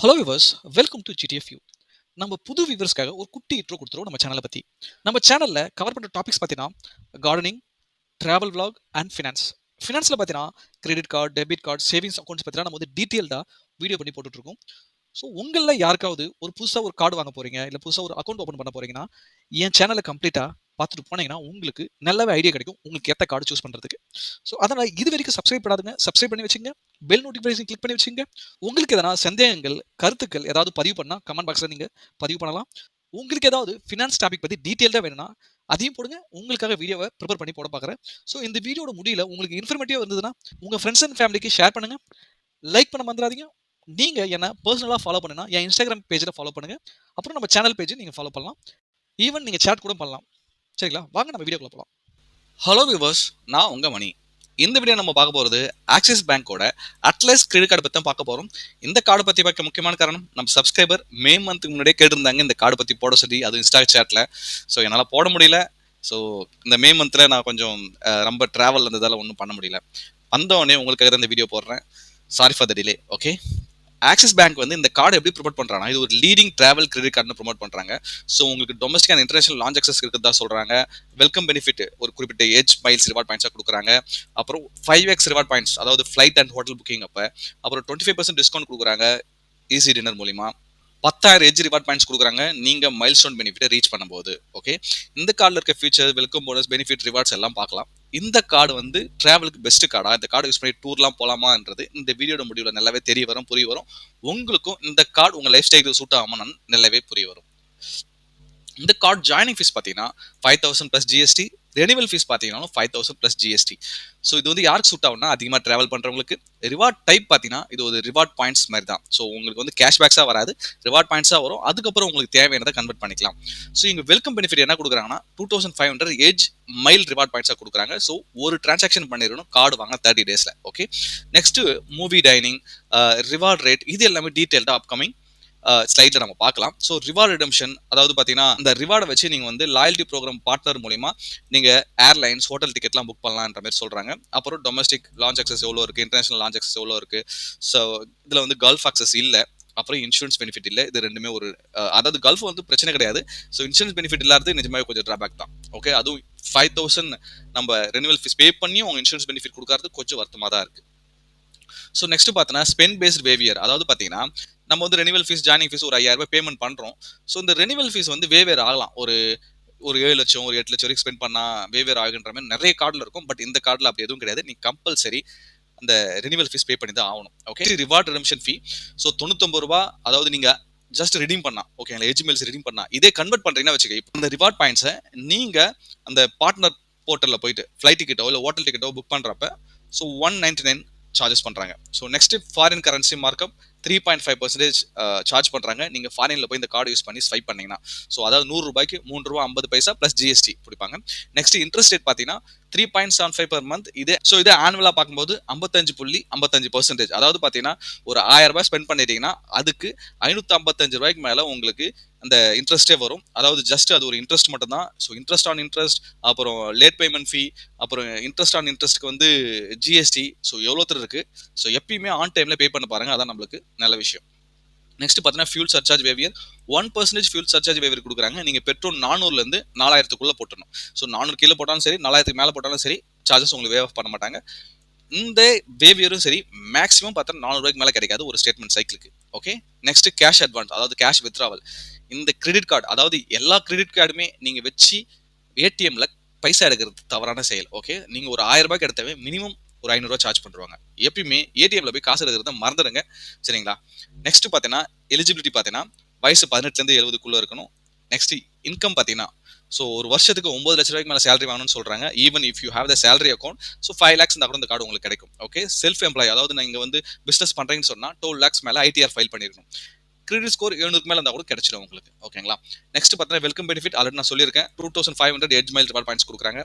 Hello viewers, welcome to GTF U. நம்ம புது வியூவர்ஸ்க்காக ஒரு குட்டி இன்ட்ரோ கொடுத்துருவோம் நம்ம சேனலை பற்றி. நம்ம சேனலில் கவர் பண்ணுற டாபிக்ஸ் பார்த்தீங்கன்னா gardening, travel vlog and finance. ஃபினான்ஸில் பார்த்தீங்கன்னா credit card, debit card, savings accounts பார்த்தீங்கன்னா நம்ம வந்து டீட்டெயில்டாக வீடியோ பண்ணி போட்டுட்ருக்கோம். ஸோ உங்களில் யாருக்காவது ஒரு புதுசாக ஒரு கார்டு வாங்க போகிறீங்க, இல்லை புதுசாக ஒரு அக்கௌண்ட் ஓப்பன் பண்ண போகிறீங்கன்னா என் சேனலை கம்ப்ளீட்டாக பார்த்துட்டு போனீங்கன்னா உங்களுக்கு நல்லாவே ஐடியா கிடைக்கும் உங்களுக்கு ஏற்ற கார்டு சூஸ் பண்ணுறதுக்கு. ஸோ அதனால் இது வரைக்கும் சப்ஸ்கிரைப் பண்ணாதுங்க, சப்ஸ்கிரைப் பண்ணி வச்சுங்க. பெல் நோட்டிஃபிகேஷன் கிளிக் பண்ணி வச்சுங்க. உங்களுக்கு எதனா சந்தேகங்கள், கருத்துக்கள் ஏதாவது பதிவு பண்ணால் கமெண்ட் பாக்ஸில் நீங்கள் பதிவு பண்ணலாம். உங்களுக்கு ஏதாவது ஃபினான்ஸ் டாபிக் பற்றி டீட்டெயில்டாக வேணும்னா அதையும் போடுங்க. உங்களுக்காக வீடியோவை ப்ரிப்பேர் பண்ணி போட பார்க்குறேன். ஸோ இந்த வீடியோட முடியல உங்களுக்கு இன்ஃபர்மேட்டிவாக இருந்ததுன்னா உங்கள் ஃப்ரெண்ட்ஸ் அண்ட் ஃபேமிலிக்கு ஷேர் பண்ணுங்கள். லைக் பண்ண மறந்துடாதீங்க. நீங்கள் என்ன பர்சனலாக ஃபாலோ பண்ணுன்னா என் இன்ஸ்டாகிராம் பேஜில் ஃபாலோ பண்ணுங்கள். அப்புறம் நம்ம சேனல் பேஜை நீங்கள் ஃபாலோ பண்ணலாம். ஈவன் நீங்கள் சேட் கூட பண்ணலாம். சரிங்களா? வாங்க நம்ம வீடியோக்குள்ள போகலாம். ஹலோ விவர்ஸ், நான் உங்கள் மணி. இந்த வீடியோ நம்ம பார்க்க போகிறது ஆக்சிஸ் பேங்கோட அட்லஸ் கிரெடிட் கார்டு பற்றி தான் பார்க்க போகிறோம். இந்த கார்டு பற்றி பார்க்க முக்கியமான காரணம் நம்ம சப்ஸ்கிரைபர் மே மந்த்துக்கு முன்னாடியே கேட்டிருந்தாங்க இந்த கார்டு பற்றி போட சொல்லி, அது இன்ஸ்டா சேட்டில். ஸோ என்னால் போட முடியல. ஸோ இந்த மே மந்தில் நான் கொஞ்சம் ரொம்ப ட்ராவல் இருந்ததால் ஒன்றும் பண்ண முடியல. வந்தோடனே உங்களுக்காக இந்த வீடியோ போடுறேன். Sorry for the delay. Okay, axis bank வந்து இந்த கார்டு எப்படி ப்ரொமோட் பண்ணுறாங்க, இது ஒரு லீடிங் டிராவல் கிரெடிட் கார்டுன்னு ப்ரொமோட் பண்ணுறாங்க. ஸோ உங்களுக்கு domestic and international launch access இருக்கிறதா சொல்கிறாங்க. வெல்கம் பெனிஃபிட் ஒரு குறிப்பிட்ட ஏஜ் மைல்ஸ் ரிவார்ட் பாயிண்ட்ஸாக கொடுக்குறாங்க. அப்புறம் 5x ரிவார்ட் பாயிண்ட்ஸ், அதாவது ஃப்ளைட் அண்ட் ஹோட்டல் புக்கிங் அப்போ. அப்புறம் 25% டிஸ்கவுண்ட் கொடுக்குறாங்க ஈஸி டின்னர் மூலிமா. 10,000 எஜ் ரிவார்ட் பாயிண்ட்ஸ் கொடுக்குறாங்க நீங்கள் மைல் ஸ்டோன் பெனிஃபிட்டை ரீச் பண்ணும்போது. ஓகே, இந்த கார்டில் இருக்க feature, welcome bonus, benefit, rewards எல்லாம் பார்க்கலாம். இந்த கார்டு வந்து ட்ராவலுக்கு பெஸ்ட் கார்டா, இந்த கார்டு யூஸ் பண்ணி டூர்லாம் போகலாமான்றது இந்த வீடியோட முடிவில் நல்லாவே தெரிய வரும், புரிய வரும். உங்களுக்கும் இந்த கார்டு உங்கள் லைஃப் ஸ்டைலுக்கு சூட் ஆகாமல் நல்லாவே புரிய வரும். இந்த கார்டு ஜாயினிங் ஃபீஸ் பார்த்தீங்கன்னா 5,000 + ஜிஎஸ்டி, ரெனிவல் ஃபீஸ் பார்த்தீங்கன்னா 5,000 + ஜிஎஸ்டி. ஸோ இது வந்து யாருக்கு சூட் ஆகும்னா அதிகமாக ட்ராவல் பண்ணுறவங்களுக்கு. ரிவார்ட் டைப் பார்த்தீங்கன்னா இது ஒரு ரிவார்ட் பாயிண்ட்ஸ் மாதிரி தான். ஸோ உங்களுக்கு வந்து கேஷ்பேக்ஸாக வராது, ரிவார்ட் பாயிண்ட்ஸாக வரும். அதுக்கப்புறம் உங்களுக்கு தேவையானதை கன்வெர்ட் பண்ணிக்கலாம். ஸோ இங்கே வெல்கம் பெனிஃபிட் என்ன கொடுக்குறாங்கன்னா 2,500 ஏஜ் மைல் ரிவார்ட் பாயிண்ட்ஸாக கொடுக்குறாங்க. ஸோ ஒரு டிரான்சாக்ஷன் பண்ணிடணும் கார்டு வாங்க 30 டேஸில். Okay, next movie dining, reward rate, இது எல்லாமே டீட்டெயில்டாக அப்கமிங் ஸ்லைடில் நம்ம பார்க்கலாம். ஸோ ரிவார்ட் ரிடம்ஷன், அதாவது பார்த்தீங்கன்னா இந்த ரிவார்டை வச்சு நீங்கள் வந்து லாயல்ட்டி ப்ரோக்ராம் பார்ட்னர் மூலிமா நீங்கள் ஏர்லைன்ஸ், ஹோட்டல் டிக்கெட்லாம் புக் பண்ணலான்ற மாதிரி சொல்கிறாங்க. அப்புறம் டொமஸ்டிக் லான்ச் அக்சஸ் எவ்வளோ இருக்குது, இன்டர்நேஷனல் லான்ச் அக்சஸ் எவ்வளோ இருக்குது. ஸோ இதில் வந்து கல்ஃப் அக்சஸ் இல்லை. அப்புறம் இன்சூரன்ஸ் பெனிஃபிட் இல்லை. இது ரெண்டுமே ஒரு அதாவது கல்ஃப் வந்து பிரச்சனை கிடையாது. ஸோ இன்சூரன்ஸ் பெனிஃபிட் இல்லாதது நிஜமாவே கொஞ்சம் ட்ராபேக் தான். ஓகே, அதுவும் 5,000 நம்ம ரெனிவல் ஃபீஸ் பே பண்ணி அவங்க இன்சூரன்ஸ் பெனிஃபிட் கொடுக்கறது கொஞ்சம் வருத்தமாக தான் இருக்குது. ஸோ நெக்ஸ்ட் பார்த்தோன்னா ஸ்பெண்ட் பேஸ்ட் வேவியர், அதாவது பார்த்தீங்கன்னா நம்ம வந்து ரெனிவல் ஃபீஸ், ஜாயினிங் ஃபீஸ் ஒரு 5,000 ரூபாய் பேமெண்ட் பண்ணுறோம். ஸோ இந்த ரெனிவல் ஃபீஸ் வந்து வேவேர் ஆகலாம். ஒரு 7 லட்சம், ஒரு 8 லட்சம் வரைக்கும் ஸ்பெண்ட் பண்ணால் வேவேர் ஆகுன்ற மாதிரி நிறைய கார்டில் இருக்கும். பட் இந்த கார்டில் அப்படி எதுவும் கிடையாது. நீ கம்பல்சரி அந்த ரெனிவல் ஃபீஸ் பே பண்ணி தான் ஆகணும். ஓகே, ரிவார்ட் ரிடம்ஷன் ஃபீ ஸோ 99 ரூபா, அதாவது நீங்கள் ஜஸ்ட் ரிடீம் பண்ணா, ஓகேங்களா, எஜ்மெயில்ஸ் ரிடீம் பண்ணா. இதே கன்வெர்ட் பண்ணுறீங்கன்னா வச்சுக்க, இப்போ இந்த ரிவார்ட் பாயிண்ட்ஸை நீங்கள் அந்த பார்ட்னர் போர்ட்டலில் போயிட்டு ஃப்ளைட் டிக்கெட்டோ இல்லை ஹோட்டல் டிக்கெட்டோ புக் பண்ணுறப்ப ஸோ 199 சார்ஜஸ் பண்ணுறாங்க. So next foreign currency markup 3.5% charge பண்ணுறாங்க. நீங்கள் ஃபாரினில் போய் இந்த கார்டு யூஸ் பண்ணி ஸ்வைப் பண்ணிங்கன்னா. ஸோ அதாவது 100 ரூபாய்க்கு 3 ரூபா 50 பைசா ப்ளஸ் ஜிஎஸ்டி பிடிப்பாங்க. நெக்ஸ்ட் இன்ட்ரெஸ்ட் ரேட் பார்த்தீங்கன்னா 3.75 per month. இதே ஆனுவலாக பார்க்கும்போது 55.55%. அதாவது பார்த்தீங்கன்னா ஒரு 1000 ரூபாய் ஸ்பெண்ட் பண்ணிட்டீங்கன்னா அதுக்கு 555 ரூபாய்க்கு மேலே உங்களுக்கு அந்த இன்ட்ரெஸ்ட்டே வரும். அதாவது ஜஸ்ட் அது ஒரு இன்ட்ரெஸ்ட் மட்டும் தான். ஸோ இன்ட்ரெஸ்ட் ஆன் இன்ட்ரெஸ்ட், அப்புறம் லேட் பேமெண்ட் ஃபீ, அப்புறம் இன்ட்ரெஸ்ட் ஆன் இன்ட்ரெஸ்ட்க்கு வந்து ஜிஎஸ்டி. ஸோ எவ்வளோ இருக்கு. ஸோ எப்பயுமே ஆன் டைமில் பே பண்ண பாருங்க, அதான் நம்மளுக்கு நல்ல விஷயம். நெக்ஸ்ட் பார்த்தீங்கன்னா ஃபியூல் சர்சார்ஜ் வேவியர் 1% ஃபியூல் சர்சார்ஜ் வேவியர் கொடுக்குறாங்க. நீங்கள் பெட்ரோல் 400லேருந்து 4000க்குள்ளே போட்டணும். ஸோ 400 கீழே போட்டாலும் சரி, 4000க்கு மேலே போட்டாலும் சரி, சார்ஜஸ் உங்களுக்கு வேவ் ஆஃப் பண்ண மாட்டாங்க. இந்த வேவியரும் சரி மேக்ஸிமம் பார்த்தா 400 ரூபாய்க்கு மேலே கிடைக்காது ஒரு ஸ்டேட்மெண்ட் சைக்கிளுக்கு. ஓகே, நெக்ஸ்ட் கேஷ் அட்வான்ஸ், அதாவது கேஷ் வித்ராவல். இந்த கிரெடிட் கார்டு, அதாவது எல்லா கிரெடிட் கார்டுமே நீங்கள் வச்சு ஏடிஎம்ல பைசா எடுக்கிறது தவறான செயல். ஓகே, நீங்கள் ஒரு 1000 ரூபாய்க்கு எடுத்தவே மினிமம் ஒரு 500 ரூபாய் சார்ஜ் பண்ணுவாங்க. எப்பயுமே ஏடிஎம்ல போய் காசு எடுக்கிறத மறந்துடுங்க, சரிங்களா? நெக்ஸ்ட் பார்த்தீங்கன்னா எலிஜிபிலிட்டி பார்த்தீங்கன்னா வயசு 18லேருந்து 70க்குள்ளே இருக்கணும். நெக்ஸ்ட் இன்கம் பார்த்தீங்கன்னா ஸோ ஒரு வருஷத்துக்கு 9 லட்ச ரூபாய்க்கு மேலே சேலரி வாங்கணும்னு சொல்கிறாங்க. Even if you have the salary account so 5 lakhs இருந்தால் கூட இந்த கார்டு உங்களுக்கு கிடைக்கும். ஓகே, செல்ஃப் எம்ப்ளாய், அதாவது நீங்கள் வந்து பிஸ்னஸ் பண்ணுறீங்கன்னு சொன்னால் 12 lakhs மேலே ஐடிஆர் ஃபைல் பண்ணிருக்கணும். கிரெடிட் ஸ்கோர் 700 மேலே இருந்தால் கூட கிடைச்சிடும் உங்களுக்கு. ஓகேங்களா? நெக்ஸ்ட் பார்த்தீங்கன்னா வெல்கம் பெனிஃபிட் ஆல்ரெடி நான் சொல்லியிருக்கேன். 2,500 எட்ஜ் மைல் ரிவார்ட் பாயிண்ட்ஸ் கொடுக்குறாங்க.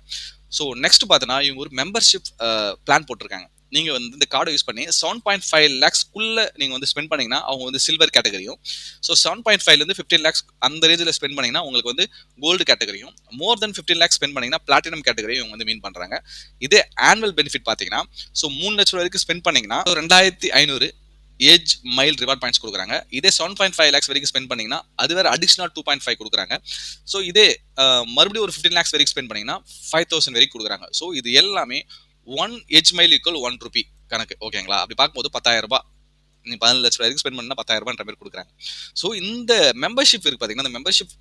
ஸோ நெக்ஸ்ட் பார்த்தீங்கன்னா இவங்க ஒரு மெம்பர்ஷிப் பிளான் போட்டிருக்காங்க. நீங்கள் வந்து இந்த கார்டை யூஸ் பண்ணி 7.5 lakhsக்குள்ளே நீங்கள் வந்து ஸ்பெண்ட் பண்ணிங்கன்னா அவங்க வந்து சில்வர் கேட்டகரியும், ஸோ 7.5லேருந்து 15 lakhs அந்த ரேஞ்சில் ஸ்பெண்ட் பண்ணிங்கன்னா உங்களுக்கு வந்து கோல்டு கேட்டகரியும், மோர் தென் 15 lakhs ஸ்பெண்ட் பண்ணிங்கன்னா பிளாட்டினம் கேட்டகரியும் இவங்க வந்து மீன் பண்ணுறாங்க. இதே ஆனுவல் பெனிஃபிட் பார்த்தீங்கன்னா ஸோ 3 லட்சம் வரைக்கும் ஸ்பெண்ட் பண்ணிங்கன்னா 2,500 ஏஜ் மைல் ரிவார்ட் பாயிண்ட்ஸ் கொடுக்குறாங்க. இதே 7.5 lakhs வரைக்கும் ஸ்பெண்ட் பண்ணீங்கன்னா அது வேற அடிஷனல் 2.5 கொடுக்குறாங்க. ஸோ இதே மறுபடியும் ஒரு 15 lakhs வரைக்கும் ஸ்பெண்ட் பண்ணீங்கன்னா 5,000 வரைக்கும் கொடுக்குறாங்க. ஸோ இது எல்லாமே 1 எஜ் மைல் ஈக்குவல் 1 ரூபி கணக்கு. ஓகேங்களா? அப்படி பார்க்கும்போது 10,000 ரூபாய், நீ 17 லட்சம் வரைக்கும் ஸ்பெண்ட் பண்ணா 10,000 ரூபாய்ன்ற மாதிரி கொடுக்குறாங்க. ஸோ இந்த மெம்பர்ஷிப் இருக்கு பார்த்தீங்கன்னா, அந்த மெம்பர்ஷிப்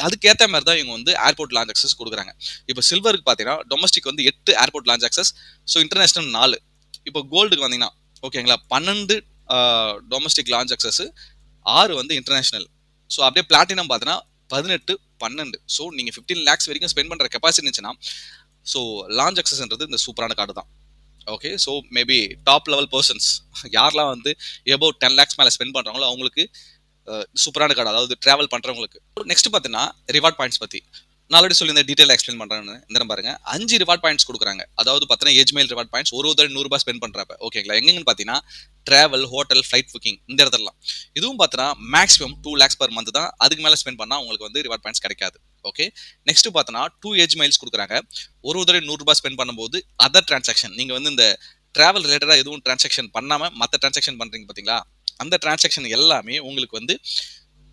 அதுக்கேற்ற மாதிரி தான் இவங்க வந்து ஏர்போர்ட் லான்ச் அக்சஸ் கொடுக்குறாங்க. இப்போ சில்வருக்கு பார்த்தீங்கன்னா டொமஸ்டிக் வந்து 8 airport launch access, so international 4. இப்போ கோல்டுக்கு வந்தீங்கன்னா ஓகேங்களா 12 டொமஸ்டிக் லான்ச் அக்சஸ், 6 வந்து இன்டர்நேஷனல். ஸோ அப்படியே பிளாட்டினம் பார்த்தீங்கன்னா 18, 12. ஸோ நீங்கள் 15 lakhs வரைக்கும் ஸ்பெண்ட் பண்ணுற கெப்பாசிட்டி இருந்துச்சுன்னா ஸோ லான்ச் அக்சஸ்ன்றது இந்த சூப்பரான கார்டு தான். Okay, so maybe top level persons யாரெல்லாம் வந்து எபோவ் 10 lakhs மேலே ஸ்பெண்ட் பண்ணுறாங்களோ அவங்களுக்கு சூப்பரான கார்டு, அதாவது டிராவல் பண்ணுறவங்களுக்கு. நெக்ஸ்ட் பார்த்தீங்கன்னா ரிவார்ட் பாயிண்ட்ஸ் பற்றி நான் ஆல்ரெடி சொல்லி இந்த டீட்டெயில் எக்ஸ்பிளைன் பண்ணுறேன்னு இந்த பாருங்க. 5 ரிவார்ட் பாயிண்ட்ஸ் கொடுக்குறாங்க. அதாவது பார்த்தீங்கன்னா ஏஜ் மெயில் ரிவார்ட் பாயிண்ட்ஸ் ஒரு தடவை 100 ரூபாய் ஸ்பெண்ட் பண்ணுறப்ப. ஓகேங்களா? எங்கெங்கன்னு பார்த்தீங்கன்னா டிராவல், ஹோட்டல், ஃப்ளைட் புக்கிங் இந்த இடத்துலலாம். இதுவும் பார்த்தீங்கன்னா மேக்ஸிமம் 2 lakhs per month தான். அதுக்கு மேலே ஸ்பெண்ட் பண்ணால் உங்களுக்கு வந்து ரிவார்ட் பாயிண்ட்ஸ் கிடைக்காது. ஓகே, நெக்ஸ்ட் பார்த்தோன்னா 2 ஏஜ் மைல்ஸ் கொடுக்குறாங்க. ஒரு தடவை 100 ரூபாய் ஸ்பெண்ட் பண்ணும்போது அதர் டிரான்சாக்ஷன், நீங்கள் வந்து இந்த டிராவல் ரிலேட்டடாக எதுவும் டிரான்சாக்ஷன் பண்ணாமல் மற்ற டிரான்சாக்ஷன் பண்ணுறீங்க பார்த்தீங்களா, அந்த டிரான்சாக்ஷன் எல்லாமே உங்களுக்கு வந்து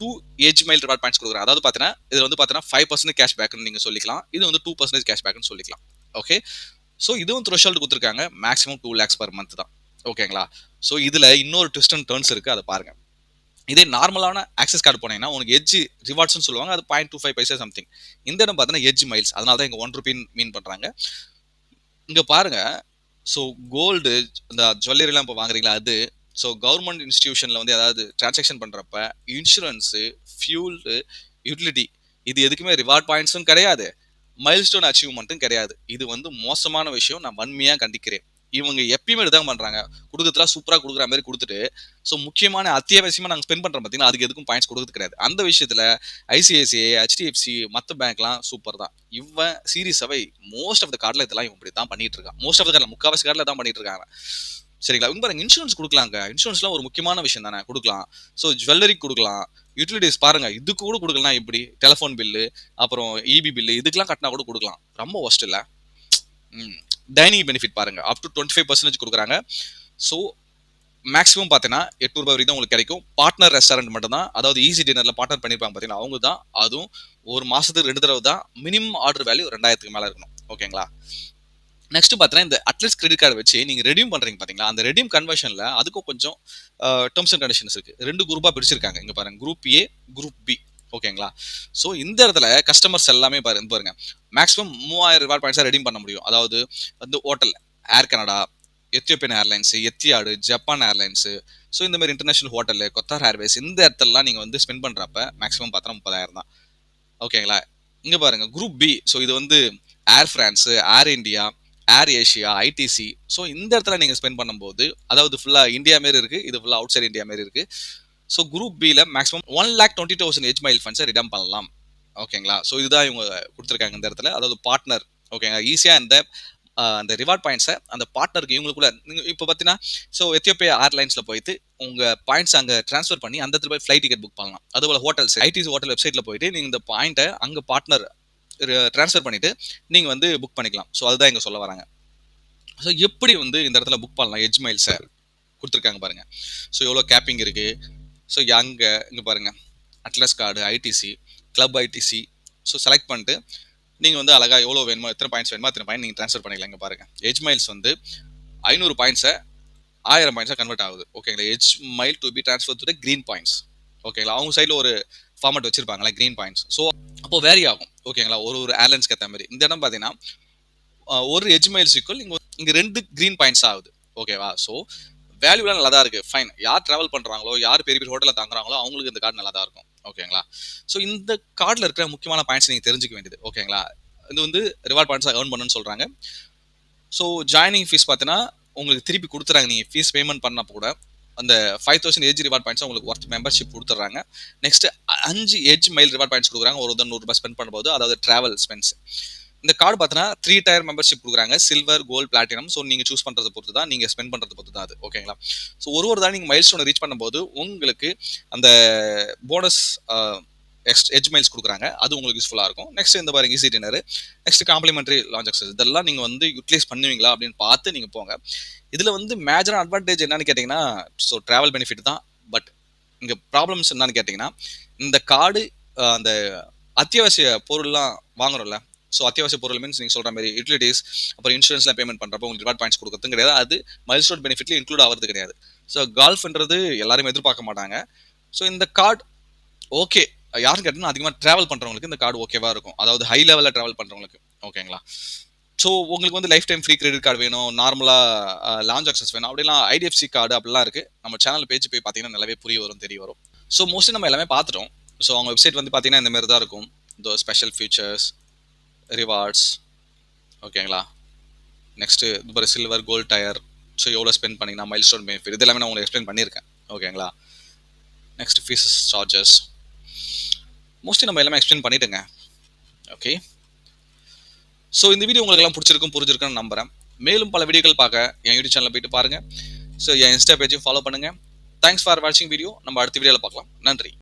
2 ஏஜ் மைல் ரிவார்ட் பாயிண்ட்ஸ் கொடுக்குறாங்க. அதாவது பார்த்தீங்கன்னா இதில் வந்து பார்த்தீங்கன்னா 5% கேஷ் பேக்னு நீங்கள் சொல்லிக்கலாம். இது வந்து 2% கேஷ் பேக்னு சொல்லிக்கலாம். ஓகே, ஸோ இதுவும் த்ரெஷோல்டு கொடுத்துருக்காங்க. மேக்ஸிமம் 2 lakhs per month தான். ஓகேங்களா? ஸோ இதில் இன்னொரு ட்விஸ்ட் அண்ட் டர்ன்ஸ் இருக்குது, அதை பாருங்க. இதே நார்மலான ஆக்சஸ் கார்டு போனீங்கன்னா உங்களுக்கு எஜ் ரிவார்ட்ஸ்னு சொல்லுவாங்க, அது 0.25 பைசா சம்திங். இந்த இடம் பார்த்தீங்கன்னா எஜ் மைல்ஸ், அதனால தான் இங்கே 1 ரூபி மீன் பண்ணுறாங்க. இங்கே பாருங்க, ஸோ கோல்டு இந்த ஜுவல்லரிலாம் இப்போ வாங்குறீங்களா அது, ஸோ கவர்மெண்ட் இன்ஸ்டிடியூஷனில் வந்து ஏதாவது டிரான்சாக்ஷன் பண்ணுறப்ப இன்சூரன்ஸு, ஃபியூலு, யூட்டிலிட்டி இது எதுக்குமே ரிவார்ட் பாயிண்ட்ஸும் கிடையாது, மைல்ஸ்டோன் அச்சீவ்மெண்ட்டும் கிடையாது. இது வந்து மோசமான விஷயம், நான் வன்மையாக கண்டிக்கிறேன். இவங்க எப்பயுமே இதுதான் பண்ணுறாங்க, கொடுக்குறதுலாம் சூப்பராக கொடுக்குற மாதிரி கொடுத்துட்டு ஸோ முக்கியமான அத்தியாவசியமாக நாங்கள் ஸ்பெண்ட் பண்ணுறோம் பார்த்தீங்கன்னா அதுக்கு எதுக்கும் பாயிண்ட்ஸ் கொடுக்குறது கிடையாது. அந்த விஷயத்தில் ஐசிஐசிஐ, ஹெச்டிஎஃப்சி மற்ற பேங்க்லாம் சூப்பர் தான். இவன் சீரியஸாகவே மோஸ்ட் ஆஃப் த கார்டில் இதெல்லாம் இவன் இப்படி தான் பண்ணிட்டு இருக்கான். மோஸ்ட் ஆஃப் த கார்டில் முக்கால்வாசி கார்டில் தான் பண்ணிட்டு இருக்காங்க. சரிங்களா? இவங்க பாருங்க, இன்சூரன்ஸ் கொடுக்கலாங்க. இன்சூரன்ஸ்லாம் ஒரு முக்கியமான விஷயம் தானே, கொடுக்கலாம். ஸோ ஜுவல்லரி கொடுக்கலாம், யூட்டிலிட்டிஸ் பாருங்க இதுக்கு கூட கொடுக்கலாம். இப்படி டெலிஃபோன் பில்லு, அப்புறம் இபி பில்லு இதுக்கெல்லாம் கட்டினா கூட கொடுக்கலாம். ரொம்ப ஒஸ்ட் இல்லை. டைனிங் பெனிஃபிட் பாருங்க, அப் டு 25% கொடுக்குறாங்க. ஸோ மேக்ஸிமம் பார்த்தீங்கன்னா 800 ரூபாய் வரைக்கும் தான் உங்களுக்கு கிடைக்கும். பார்ட்னர் ரெஸ்டாரண்ட் மட்டும் தான், அதாவது ஈஸி டின்னரில் பார்ட்னர் பண்ணியிருப்பாங்க பார்த்தீங்கன்னா அவங்க தான். அதுவும் ஒரு மாதத்துக்கு 2 தடவை தான். மினிமம் ஆர்டர் வேல்யூ 2000க்கு மேலே இருக்கணும். ஓகேங்களா? நெக்ஸ்ட் பார்த்தீங்கன்னா இந்த அட்லஸ் கிரெடிட் கார்டு வச்சு நீங்கள் ரெடியூம் பண்ணுறீங்க பார்த்தீங்களா, அந்த ரெடியூம் கன்வர்ஷனில் அதுக்கும் கொஞ்சம் டேர்ம்ஸ் அண்ட் கண்டிஷன்ஸ் இருக்குது. 2 குரூப்பாக பிரிச்சிருக்காங்க. இங்கே பாருங்க, குரூப் ஏ, குரூப் பி. ஓகேங்களா? ஸோ இந்த இடத்துல கஸ்டமர்ஸ் எல்லாமே பாருங்க மேக்ஸிமம் 3000 ரிவார்ட் பாயிண்ட்ஸாக ரெடீம் பண்ண முடியும். அதாவது வந்து hotel, Air Canada, Ethiopian airlines, Etihad, Japan airlines, so இந்த மாதிரி இன்டர்நேஷனல் ஹோட்டலு, கொத்தார் ஏர்வேஸ் இந்த இடத்துலலாம் நீங்கள் வந்து ஸ்பெண்ட் பண்ணுறப்ப மேக்ஸிமம் பார்த்தோன்னா 30,000 தான். ஓகேங்களா? இங்கே பாருங்கள் குரூப் பி. ஸோ இது வந்து Air France, Air India, Air Asia, ITC. So இந்த இடத்துல நீங்கள் ஸ்பெண்ட் பண்ணும்போது அதாவது ஃபுல்லாக இந்தியா மாரி இருக்குது, இது ஃபுல்லாக அவுட் சைட் இந்தியா மாரி இருக்குது. ஸோ குரூப் பியில் மேக்ஸிமம் 1,20,000 ஏஜ் மைல் ஃபண்ட்ஸை ரிடம் பண்ணலாம். ஓகேங்களா? ஸோ இதுதான் இவங்க கொடுத்துருக்காங்க இந்த இடத்துல. அதாவது பார்ட்னர் ஓகேங்களா ஈஸியாக அந்த ரிவார்ட் பாயிண்ட்ஸை அந்த பார்ட்னருக்கு இவங்களுக்குள்ள நீங்கள் இப்போ பார்த்தீங்கன்னா ஸோ எத்தியோப்பியா ஏர்லைன்ஸில் போயிட்டு உங்கள் பாயிண்ட்ஸ் அங்கே ட்ரான்ஸ்ஃபர் பண்ணி அந்த இடத்துல போய் ஃப்ளைட் டிக்கெட் புக் பண்ணலாம். அதுபோல் ஹோட்டல்ஸ், ஐடிசி ஹோட்டல் வெப்சைட்டில் போயிட்டு நீங்கள் இந்த பாயிண்ட்டை அங்கே பார்ட்னர் ட்ரான்ஸ்ஃபர் பண்ணிவிட்டு நீங்கள் வந்து புக் பண்ணிக்கலாம். ஸோ அதுதான் இங்கே சொல்ல வராங்க. ஸோ எப்படி வந்து இந்த இடத்துல புக் பண்ணலாம் எஜ் மைல்ஸை கொடுத்துருக்காங்க பாருங்கள். ஸோ எவ்வளோ கேப்பிங் இருக்குது. ஸோ இங்கே பாருங்கள் atlas card, ITC, club ITC. So select பண்ணிட்டு நீங்கள் வந்து அழகாக எவ்வளோ வேணுமோ, எத்தனை பாயிண்ட்ஸ் வேணுமோ அத்தனை பாயிண்ட் நீங்கள் ட்ரான்ஸ்ஃபர் பண்ணிக்கலாம். இங்கே பாருங்கள் எஜ் மைல்ஸ் வந்து 500 பாயிண்ட்ஸை 1000 பாயிண்ட்ஸாக கன்வெர்ட் ஆகுது. ஓகேங்களா? Edge mile to be transfer to the green points. ஓகேங்களா? அவங்க சைடில் ஒரு ஃபார்மேட் வச்சிருப்பாங்களா க்ரீன் பாயிண்ட்ஸ். ஸோ அப்போ வேரி ஆகும். ஓகேங்களா? ஒரு ஏர்லைன்ஸ்க்கு ஏற்ற மாதிரி. இந்த இடம் பார்த்தீங்கன்னா ஒரு எஜ் மைல்ஸ் ஈக்குவல் இங்கே 2 க்ரீன் பாயிண்ட்ஸ் ஆகுது. ஓகேவா? ஸோ வேல்யூலாம் நல்லா தான் இருக்குது. ஃபைன். யார் ட்ராவல் பண்ணுறாங்களோ, யார் பெரிய பெரிய ஹோட்டலில் தாங்குறாங்களோ அவங்களுக்கு இந்த கார்டு நல்லா தான் இருக்கும். ஓகேங்களா? ஸோ இந்த கார்டில் இருக்கிற முக்கியமான பாயிண்ட்ஸ் நீங்கள் தெரிஞ்சுக்க வேண்டியது. ஓகேங்களா? இது வந்து ரிவார்ட் பாயிண்ட்ஸாக ஏர்ன் பண்ணுன்னு சொல்கிறாங்க. ஸோ ஜாயினிங் ஃபீஸ் பார்த்தீங்கன்னா உங்களுக்கு திருப்பி கொடுத்துறாங்க. நீங்கள் ஃபீஸ் பேமெண்ட் பண்ணால் கூட அந்த 5,000 ஏஜ் ரிவார்ட் பாயிண்ட்ஸ் உங்களுக்கு ஒர்த் மெம்பர்ஷிப் கொடுத்துட்றாங்க. Next 5 age mile reward points கொடுக்குறாங்க. ஒரு 100 ரூபாய் ஸ்பெண்ட் பண்ணும்போது, அதாவது ட்ராவல் ஸ்பென்ஸ். இந்த கார்டு பார்த்தீங்கன்னா 3 டயர் மெம்பர்ஷிப் கொடுக்குறாங்க, சில்வர், கோல்டு, பிளாட்டினம். ஸோ நீங்கள் சூஸ் பண்ணுறதை பொறுத்து தான், நீங்கள் ஸ்பெண்ட் பண்ணுறது பொறுத்து தான் அது. ஓகேங்களா? ஸோ ஒரு தான் நீங்கள் மைல் ஸ்டோனை ரீச் பண்ணும்போது உங்களுக்கு அந்த போனஸ் எட்ஜ் மைல்ஸ் கொடுக்குறாங்க, அது உங்களுக்கு யூஸ்ஃபுல்லாக இருக்கும். நெக்ஸ்ட் இந்த பாருங்க easy dinner, next complimentary lounge access, இதெல்லாம் நீங்கள் வந்து யூட்டிலைஸ் பண்ணுவீங்களா அப்படின்னு பார்த்து நீங்கள் போங்க. இதில் வந்து மேஜரான அட்வான்டேஜ் என்னன்னு கேட்டிங்கன்னா, ஸோ ட்ராவல் பெனிஃபிட் தான். பட் இங்கே ப்ராப்ளம்ஸ் என்னன்னு கேட்டிங்கன்னா, இந்த கார்டு அந்த அத்தியாவசிய பொருள்லாம் வாங்குறோம்ல, ஸோ அத்தியாவசிய பொருள் மீன்ஸ் நீங்கள் சொல்கிற மாதிரி யூட்டிலிட்டிஸ், அப்புறம் இன்சூரன்ஸ்லாம் பேமெண்ட் பண்ணுறப்போ உங்களுக்கு ரிவார்ட் பாயிண்ட்ஸ் கொடுக்குறதும் கிடையாது, அது மைல்ஸ்டோன் பெனிஃபிட்ல இன்க்ளூட் ஆகிறது கிடையாது. ஸோ கால்ஃப்ன்றது எல்லாருமே எதிர்பார்க்க மாட்டாங்க. ஸோ இந்த கார்டு ஓகே, யாரும் கேட்டீங்கன்னா அதிகமாக ட்ராவல் பண்ணுறவங்களுக்கு இந்த கார்டு ஓகேவா இருக்கும், அதாவது ஹை லெவலில் ட்ராவல் பண்ணுறவங்களுக்கு. ஓகேங்களா? ஸோ உங்களுக்கு வந்து life time free credit card வேணும், நார்மலாக லான்ச் ஆக்சஸ் வேணும், அப்படிலாம் ஐடிஎஃப்சி கார்டு அப்படிலாம் இருக்குது. நம்ம சேனல் பேஜ் போய் பார்த்தீங்கன்னா நல்லாவே புரிய வரும், தெரிய வரும். ஸோ மோஸ்ட்லி நம்ம எல்லாமே பார்த்துட்டோம். ஸோ அவங்க வெப்சைட் வந்து பார்த்தீங்கன்னா இந்த மாதிரி தான் இருக்கும். இந்த ஸ்பெஷல் ஃபீச்சர்ஸ், ரிவார்ட்ஸ், ஓகேங்களா? நெக்ஸ்ட்டு இது ஒரு சில்வர் கோல்டு டயர், ஸோ எவ்வளோ ஸ்பெண்ட் பண்ணிங்கன்னா மைல் ஸ்டோன் பெனிஃபிட், இது எல்லாமே நான் உங்களுக்கு எக்ஸ்பிளைன் பண்ணியிருக்கேன். ஓகேங்களா? நெக்ஸ்ட் ஃபீஸஸ், சார்ஜஸ், மோஸ்ட்லி நம்ம எல்லாமே எக்ஸ்பிளைன் பண்ணிட்டுங்க. ஓகே, ஸோ இந்த வீடியோ உங்களுக்கு எல்லாம் பிடிச்சிருக்கும், புரிஞ்சிருக்குன்னு நம்புறேன். மேலும் பல வீடியோக்கள் பார்க்க என் யூடியூப் சேனலில் போயிட்டு பாருங்கள். ஸோ என் இன்ஸ்டா பேஜையும் ஃபாலோ பண்ணுங்கள். தேங்க்ஸ் ஃபார் வாட்சிங் வீடியோ. நம்ம அடுத்த வீடியோவில் பார்க்கலாம். நன்றி.